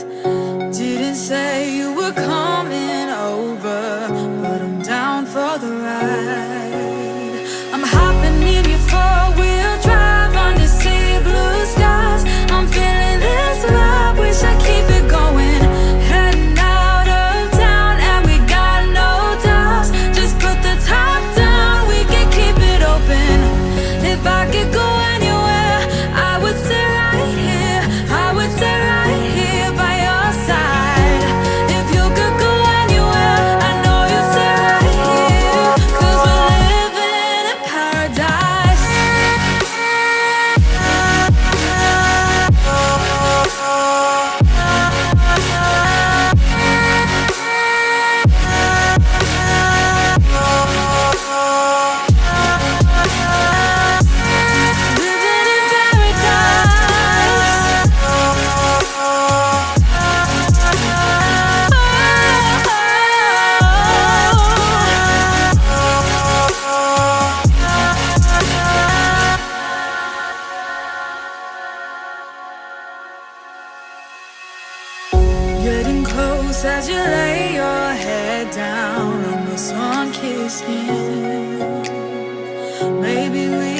Didn't say you were coming over, but I'm down for the ride. I'm hopping in your four-wheel drive under sea blue skies. I'm feeling this vibe, wish I keep it going. Heading out of town and we got no doubts. Just put the top down, we can keep it open. If I could go anywhere, I would stay right here. I would stay right here by your side. If you could go anywhere, I know you'd stay right here. 'Cause we're living in paradise. Getting close as you lay your head down on the sun-kissed skin. Maybe we